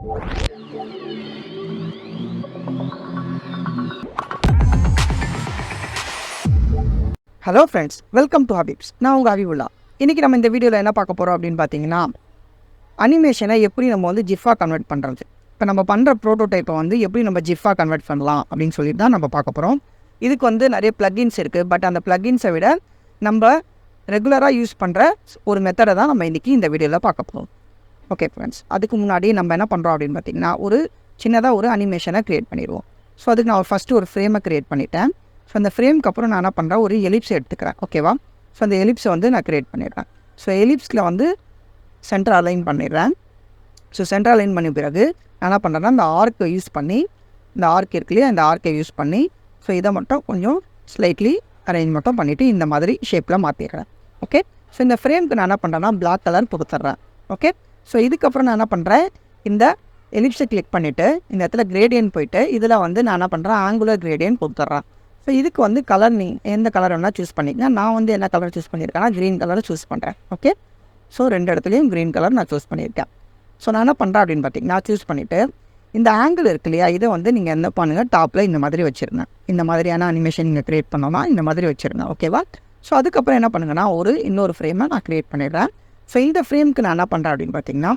Hello friends, welcome to Habeebz. நான் உங்கள் ஹபீபுல்லா. இன்றைக்கி நம்ம இந்த வீடியோவில் என்ன பார்க்க போகிறோம் அப்படின்னு பார்த்தீங்கன்னா, அனிமேஷனை எப்படி நம்ம வந்து ஜிஃபாக கன்வெர்ட் பண்ணுறது. இப்போ நம்ம பண்ணுற ப்ரோட்டோடைப்பை வந்து எப்படி நம்ம ஜிஃபாக கன்வெர்ட் பண்ணலாம் அப்படின்னு சொல்லிட்டு தான் நம்ம பார்க்க போகிறோம். இதுக்கு வந்து நிறைய ப்ளகின்ஸ் இருக்குது. பட் அந்த ப்ளகின்ஸை விட நம்ம ரெகுலராக யூஸ் பண்ணுற ஒரு மெத்தடை தான் நம்ம இன்றைக்கி இந்த வீடியோவில் பார்க்க போகிறோம். ஓகே ஃப்ரெண்ட்ஸ், அதுக்கு முன்னாடி நம்ம என்ன பண்ணுறோம் அப்படின்னு பார்த்தீங்கன்னா, ஒரு சின்னதாக ஒரு அனிமேஷனை க்ரியேட் பண்ணிடுவோம். ஸோ அதுக்கு நான் ஃபஸ்ட்டு ஒரு ஃப்ரேமை க்ரியேட் பண்ணிட்டேன். ஸோ அந்த ஃப்ரேம்க்கு அப்புறம் நான் என்ன பண்ணுறேன், ஒரு எலிப்ஸை எடுத்துக்கிறேன். ஓகேவா? ஸோ அந்த எலிப்ஸை வந்து நான் க்ரியேட் பண்ணிடுறேன். ஸோ எலிப்ஸில் வந்து சென்டர் அலைன் பண்ணிடுறேன். ஸோ சென்டர் அலைன் பண்ண பிறகு நான் என்ன பண்ணுறேன்னா, இந்த ஆர்க்கை யூஸ் பண்ணி, இந்த ஆர்க் இருக்கு இல்லையா, இந்த ஆர்க்கை யூஸ் பண்ணி ஸோ இதை மட்டும் கொஞ்சம் ஸ்லைட்லி அரேஞ்ச் மட்டும் பண்ணிவிட்டு இந்த மாதிரி ஷேப்பில் மாற்றிடுறேன். ஓகே? ஸோ இந்த ஃப்ரேம்க்கு நான் என்ன பண்ணுறேன்னா, பிளாக் கலர் கொடுத்துட்றேன். ஓகே? ஸோ இதுக்கப்புறம் நான் என்ன பண்ணுறேன், இந்த எலிப்ஸை கிளிக் பண்ணிவிட்டு இந்த இடத்துல கிரேடியன்ட் போயிட்டு இதில் வந்து நான் என்ன பண்ணுறேன், ஆங்குலர் கிரேடியன்ட் கொடுத்துட்றேன். ஸோ இதுக்கு வந்து கலர் எந்த கலர் வேணால் சூஸ் பண்ணிக்கங்க. நான் வந்து என்ன கலர் சூஸ் பண்ணியிருக்கேன்னா, க்ரீன் கலரை சூஸ் பண்ணுறேன். ஓகே? ஸோ ரெண்டு இடத்துலையும் க்ரீன் கலர் நான் சூஸ் பண்ணியிருக்கேன். ஸோ நான் என்ன பண்ணுறேன் அப்படின்னு பார்த்தீங்கன்னா, சூஸ் பண்ணிவிட்டு இந்த ஆங்கிள் இருக்கு இல்லையா, இதை வந்து நீங்கள் என்ன பண்ணுங்கள், டாப்பில் இந்த மாதிரி வச்சுருங்க. இந்த மாதிரியான அனிமேஷன் நீங்கள் க்ரியேட் பண்ணோன்னா இந்த மாதிரி வச்சுருங்க. ஓகேவா? ஸோ அதுக்கப்புறம் என்ன பண்ணுங்கன்னா, இன்னொரு ஃப்ரேமை நான் க்ரியேட் பண்ணிடுறேன். ஸோ இந்த ஃப்ரேமுக்கு நான் என்ன பண்ணுறேன் அப்படின்னு பார்த்தீங்கன்னா,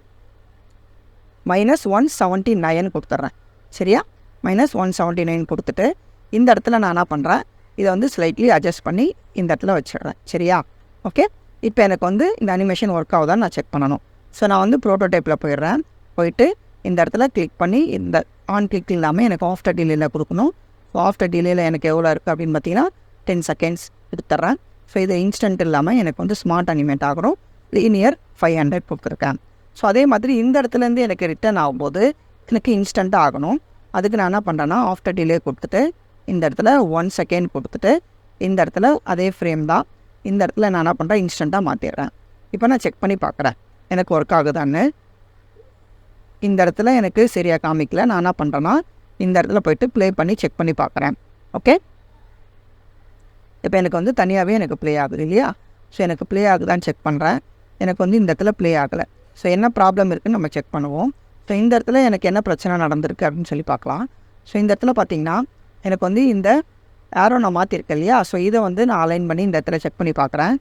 -179 கொடுத்துட்றேன். சரியா? -179 கொடுத்துட்டு இந்த இடத்துல நான் என்ன பண்ணுறேன், இதை வந்து ஸ்லைட்லி அட்ஜஸ்ட் பண்ணி இந்த இடத்துல வச்சிடுறேன். சரியா? ஓகே? இப்போ எனக்கு வந்து இந்த அனிமேஷன் ஒர்க் ஆகுதான்னு நான் செக் பண்ணணும். ஸோ நான் வந்து ப்ரோட்டோடைப்பில் போயிடுறேன். போயிட்டு இந்த இடத்துல கிளிக் பண்ணி இந்த ஆன் கிளிக் இல்லாமல் எனக்கு ஆஃப்டர் டிலேயில் கொடுக்கணும். ஸோ ஆஃப்டர் டிலேயில் எனக்கு எவ்வளோ இருக்குது அப்படின்னு பார்த்தீங்கன்னா 10 செகண்ட்ஸ் எடுத்துட்றேன். ஸோ இது இன்ஸ்டன்ட் இல்லாமல் எனக்கு வந்து ஸ்மார்ட் அனிமேட் ஆகணும். லீனியர் 500 கொடுத்துருக்கேன். ஸோ அதே மாதிரி இந்த இடத்துலேருந்து எனக்கு ரிட்டர்ன் ஆகும்போது எனக்கு இன்ஸ்டண்ட்டாக ஆகணும். அதுக்கு நான் என்ன பண்ணுறேன்னா, ஆஃப்டர் டிலே கொடுத்துட்டு இந்த இடத்துல 1 செகண்ட் கொடுத்துட்டு இந்த இடத்துல அதே ஃப்ரேம் தான், இந்த இடத்துல நான் என்ன பண்ணுறேன், இன்ஸ்டண்ட்டாக மாற்றிடுறேன். இப்போ நான் செக் பண்ணி பார்க்குறேன் எனக்கு ஒர்க் ஆகுதான்னு. இந்த இடத்துல எனக்கு சரியாக காமிக்கல. நான் என்ன பண்ணுறேன்னா, இந்த இடத்துல போய்ட்டு ப்ளே பண்ணி செக் பண்ணி பார்க்குறேன். ஓகே? இப்போ எனக்கு வந்து தனியாகவே எனக்கு ப்ளே ஆகுது இல்லையா? ஸோ எனக்கு ப்ளே ஆகுதான்னு செக் பண்ணுறேன். எனக்கு வந்து இந்த இடத்துல ப்ளே ஆகலை. ஸோ என்ன ப்ராப்ளம் இருக்குதுன்னு நம்ம செக் பண்ணுவோம். ஸோ இந்த இடத்துல எனக்கு என்ன பிரச்சனை நடந்திருக்கு அப்படின்னு சொல்லி பார்க்கலாம். ஸோ இந்த இடத்துல பார்த்திங்கன்னா, எனக்கு வந்து இந்த ஏரோ நான் மாற்றிருக்கேன் இல்லையா? ஸோ இதை வந்து நான் அலைன் பண்ணி இந்த இடத்துல செக் பண்ணி பார்க்குறேன்.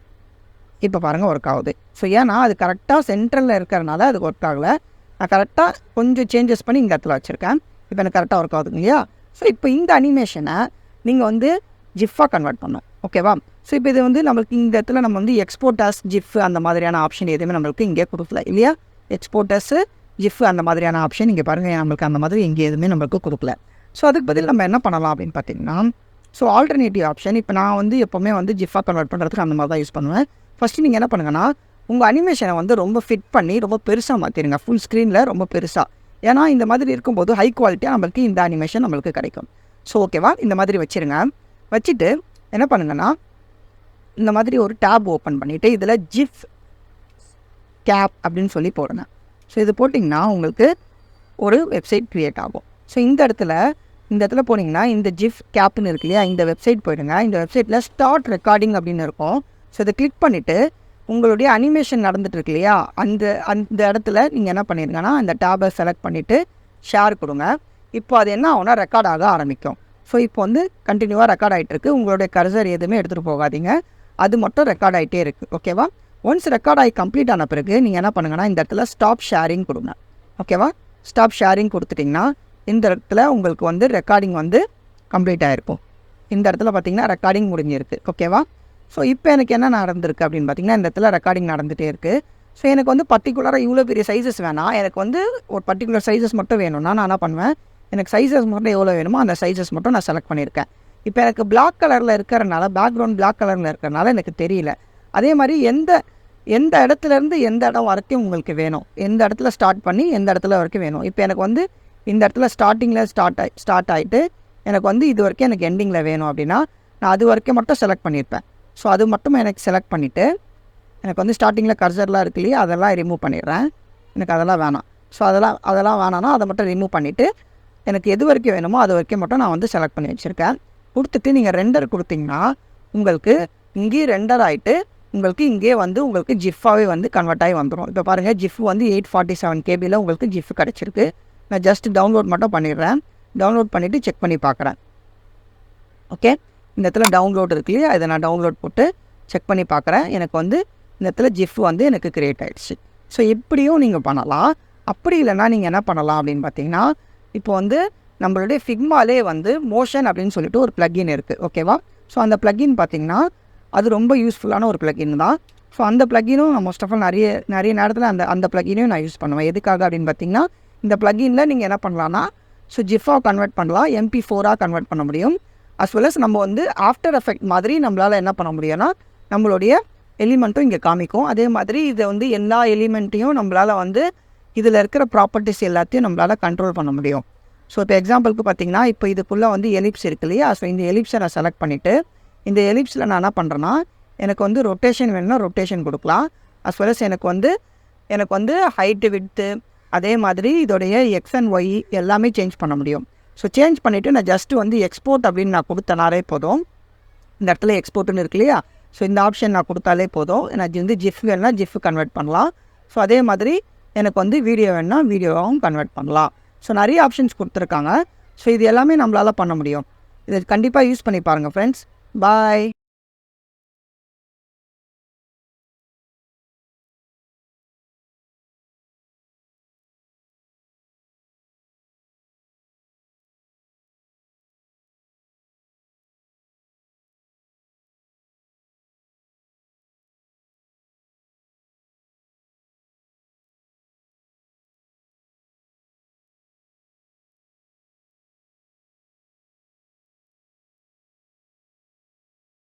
இப்போ பாருங்கள் ஒர்க் ஆகுது. ஸோ ஏன்னா அது கரெக்டாக சென்ட்ரலில் இருக்கிறனால அது ஒர்க் ஆகலை. நான் கரெக்டாக கொஞ்சம் சேஞ்சஸ் பண்ணி இந்த இடத்துல வச்சுருக்கேன். இப்போ எனக்கு கரெக்டாக ஒர்க் ஆகுதுங்க இல்லையா? ஸோ இப்போ இந்த அனிமேஷனை நீங்கள் வந்து ஜிஃபாக கன்வெர்ட் பண்ணணும். ஓகேவா? ஸோ இப்போ இது வந்து நம்மளுக்கு இந்த இடத்துல நம்ம வந்து எக்ஸ்போர்ட் ஆஸ் ஜிஃப் அந்த மாதிரியான ஆப்ஷன் எதுவுமே நம்மளுக்கு இங்கே கொடுக்கல இல்லையா? எக்ஸ்போர்ட் ஆஸ் ஜிஃப் அந்த மாதிரியான ஆப்ஷன் இங்கே பாருங்கள், நம்மளுக்கு அந்த மாதிரி இங்கே எதுவுமே நம்மளுக்கு கொடுக்கல. ஸோ அதுக்கு பதில் நம்ம என்ன பண்ணலாம் அப்படின்னு பார்த்தீங்கன்னா, ஸோ ஆல்டர்னேட்டிவ் ஆப்ஷன், இப்போ நான் வந்து எப்போவுமே வந்து ஜிஃபாக கன்வெர்ட் பண்ணுறதுக்கு அந்த மாதிரி தான் யூஸ் பண்ணுவேன். ஃபஸ்ட்டு நீங்கள் என்ன பண்ணுங்கன்னா, உங்கள் அனிமேஷனை வந்து ரொம்ப ஃபிட் பண்ணி ரொம்ப பெருசாக மாற்றிடுங்க, ஃபுல் ஸ்க்ரீனில் ரொம்ப பெருசாக. ஏன்னா இந்த மாதிரி இருக்கும்போது ஹை குவாலிட்டியாக நம்மளுக்கு இந்த அனிமேஷன் நம்மளுக்கு கிடைக்கும். ஸோ ஓகேவா? இந்த மாதிரி வச்சுருங்க. வச்சுட்டு என்ன பண்ணுங்கன்னா, இந்த மாதிரி ஒரு டேப் ஓப்பன் பண்ணிவிட்டு இதில் ஜிஃப் கேப் அப்படின்னு சொல்லி போடுங்க. ஸோ இது போட்டிங்கன்னா உங்களுக்கு ஒரு வெப்சைட் க்ரியேட் ஆகும். ஸோ இந்த இடத்துல போனீங்கன்னா இந்த ஜிஃப் கேப்னு இருக்கு இல்லையா, இந்த வெப்சைட் போயிடுங்க. இந்த வெப்சைட்டில் ஸ்டார்ட் ரெக்கார்டிங் அப்படின்னு இருக்கும். ஸோ இதை கிளிக் பண்ணிவிட்டு உங்களுடைய அனிமேஷன் நடந்துட்டு இருக்கு இல்லையா, அந்த இடத்துல நீங்கள் என்ன பண்ணிடுங்கன்னா, அந்த டேபை செலக்ட் பண்ணிவிட்டு ஷேர் கொடுங்க. இப்போ அது என்ன ஆகும்னா ரெக்கார்ட் ஆக ஆரம்பிக்கும். ஸோ இப்போ வந்து கண்டினியூவாக ரெக்கார்ட் ஆகிட்டு இருக்குது. உங்களுடைய கர்சர் எதுவுமே எடுத்துகிட்டு போகாதீங்க, அது மட்டும் ரெக்கார்ட் ஆகிட்டே இருக்குது. ஓகேவா? ஒன்ஸ் ரெக்கார்ட் ஆகி கம்ப்ளீட் ஆன பிறகு நீங்கள் என்ன பண்ணுங்கன்னா, இந்த இடத்துல ஸ்டாப் ஷேரிங் கொடுங்க. ஓகேவா? ஸ்டாப் ஷேரிங் கொடுத்துட்டிங்கன்னா இந்த இடத்துல உங்களுக்கு வந்து ரெக்கார்டிங் வந்து கம்ப்ளீட் ஆகிருக்கும். இந்த இடத்துல பார்த்திங்கன்னா ரெக்கார்டிங் முடிஞ்சிருக்கு. ஓகேவா? ஸோ இப்போ எனக்கு என்ன நடந்திருக்கு அப்படின்னு பார்த்திங்கன்னா, இந்த இடத்துல ரெக்கார்டிங் நடந்துகிட்டே இருக்குது. ஸோ எனக்கு வந்து பர்டிகுலராக இவ்வளோ பெரிய சைஸஸ் வேணாம், எனக்கு வந்து ஒரு பர்டிகுலர் சைஸஸ் மட்டும் வேணும்னா நான் என்ன பண்ணுவேன், எனக்கு சைஸஸ் மட்டும் எவ்வளோ வேணுமோ அந்த சைஸஸ் மட்டும் நான் செலக்ட் பண்ணியிருக்கேன். இப்போ எனக்கு பிளாக் கலரில் இருக்கிறனால, பேக்ரவுண்ட் பிளாக் கலரில் இருக்கிறனால எனக்கு தெரியல. அதே மாதிரி எந்த இடத்துலேருந்து எந்த இடம் வரைக்கும் உங்களுக்கு வேணும், எந்த இடத்துல ஸ்டார்ட் பண்ணி எந்த இடத்துல வரைக்கும் வேணும். இப்போ எனக்கு வந்து இந்த இடத்துல ஸ்டார்டிங்கில் ஸ்டார்ட் ஆகிட்டு எனக்கு வந்து இது வரைக்கும் எனக்கு எண்டிங்கில் வேணும் அப்படின்னா நான் அது வரைக்கும் மட்டும் செலக்ட் பண்ணியிருப்பேன். ஸோ அது மட்டும் எனக்கு செலக்ட் பண்ணிவிட்டு எனக்கு வந்து ஸ்டார்டிங்கில் கர்சர்லாம் இருக்கு இல்லையா, அதெல்லாம் ரிமூவ் பண்ணிடுறேன். எனக்கு அதெல்லாம் வேணாம். ஸோ அதெல்லாம் வேணான்னா அதை மட்டும் ரிமூவ் பண்ணிவிட்டு எனக்கு எது வரைக்கும் வேணுமோ அது வரைக்கும் மட்டும் நான் வந்து செலக்ட் பண்ணி வச்சுருக்கேன். கொடுத்துட்டு நீங்கள் ரெண்டர் கொடுத்தீங்கன்னா உங்களுக்கு இங்கேயே ரெண்டர் ஆகிட்டு உங்களுக்கு இங்கே வந்து உங்களுக்கு ஜிஃபாகவே வந்து கன்வெர்ட் ஆகி வந்துடும். இப்போ பாருங்கள், ஜிஃப் வந்து 847 KB உங்களுக்கு ஜிஃப் கிடச்சிருக்கு. நான் ஜஸ்ட் டவுன்லோட் மட்டும் பண்ணிடுறேன். டவுன்லோட் பண்ணிவிட்டு செக் பண்ணி பார்க்குறேன். ஓகே, இந்த இடத்துல டவுன்லோட் இருக்கு இல்லையா, இதை நான் டவுன்லோட் போட்டு செக் பண்ணி பார்க்குறேன். எனக்கு வந்து இந்த இடத்துல ஜிஃப் வந்து எனக்கு க்ரியேட் ஆகிடுச்சு. ஸோ இப்படியும் நீங்கள் பண்ணலாம். அப்படி இல்லைன்னா நீங்கள் என்ன பண்ணலாம் அப்படின்னு பார்த்தீங்கன்னா, இப்போ வந்து நம்மளுடைய ஃபிக்மாலே வந்து மோஷன் அப்படின்னு சொல்லிட்டு ஒரு ப்ளக்கின் இருக்குது. ஓகேவா? ஸோ அந்த ப்ளக்கின் பார்த்திங்கன்னா அது ரொம்ப யூஸ்ஃபுல்லான ஒரு ப்ளக்கின் தான். ஸோ அந்த ப்ளக்கினும் நான் மோஸ்ட் ஆஃப் ஆல் நிறைய நேரத்தில் அந்த ப்ளக்கினையும் நான் யூஸ் பண்ணுவேன். எதுக்காக அப்படின்னு பார்த்தீங்கன்னா, இந்த ப்ளக்கினில் நீங்கள் என்ன பண்ணலான்னா, ஸோ ஜிஃபாக கன்வெர்ட் பண்ணலாம், MP4ஆக கன்வெர்ட் பண்ண முடியும். அஸ் வெல் அஸ் நம்ம வந்து ஆஃப்டர் எஃபெக்ட் மாதிரி நம்மளால் என்ன பண்ண முடியும்னா, நம்மளுடைய எலிமெண்ட்டும் இங்கே காமிக்கும். அதே மாதிரி இதை வந்து எல்லா எலிமெண்ட்டையும் நம்மளால் வந்து இதில் இருக்கிற ப்ராப்பர்ட்டிஸ் எல்லாத்தையும் நம்மளால் கண்ட்ரோல் பண்ண முடியும். ஸோ இப்போ எக்ஸாம்பிளுக்கு பார்த்தீங்கன்னா, இப்போ இதுக்குள்ளே வந்து எலிப்ஸ் இருக்கு இல்லையா, ஸோ இந்த எலிப்ஸை நான் செலக்ட் பண்ணிவிட்டு இந்த எலிப்ஸில் நான் என்ன பண்ணுறேன்னா, எனக்கு வந்து ரொட்டேஷன் வேணும்னா ரொட்டேஷன் கொடுக்கலாம். அஸ் வெல் அஸ் எனக்கு வந்து ஹைட்டு விட்த்து அதே மாதிரி இதோடைய எக்ஸ் அண்ட் ஒய் எல்லாமே சேஞ்ச் பண்ண முடியும். ஸோ சேஞ்ச் பண்ணிவிட்டு நான் ஜஸ்ட்டு வந்து எக்ஸ்போர்ட் அப்படின்னு நான் கொடுத்தனாலே போதும். இந்த இடத்துல எக்ஸ்போர்ட்டுன்னு இருக்கு இல்லையா, ஸோ இந்த ஆப்ஷன் நான் கொடுத்தாலே போதும். எனக்கு வந்து ஜிஃப் வேணுன்னா ஜிஃப் கன்வெர்ட் பண்ணலாம். ஸோ அதே மாதிரி எனக்கு வந்து வீடியோ வேணுன்னா வீடியோவும் கன்வெர்ட் பண்ணலாம். ஸோ நிறைய ஆப்ஷன்ஸ் கொடுத்துருக்காங்க. ஸோ இது எல்லாமே நம்மளால் பண்ண முடியும். இதை கண்டிப்பாக யூஸ் பண்ணி பாருங்கள் ஃப்ரெண்ட்ஸ். பாய்.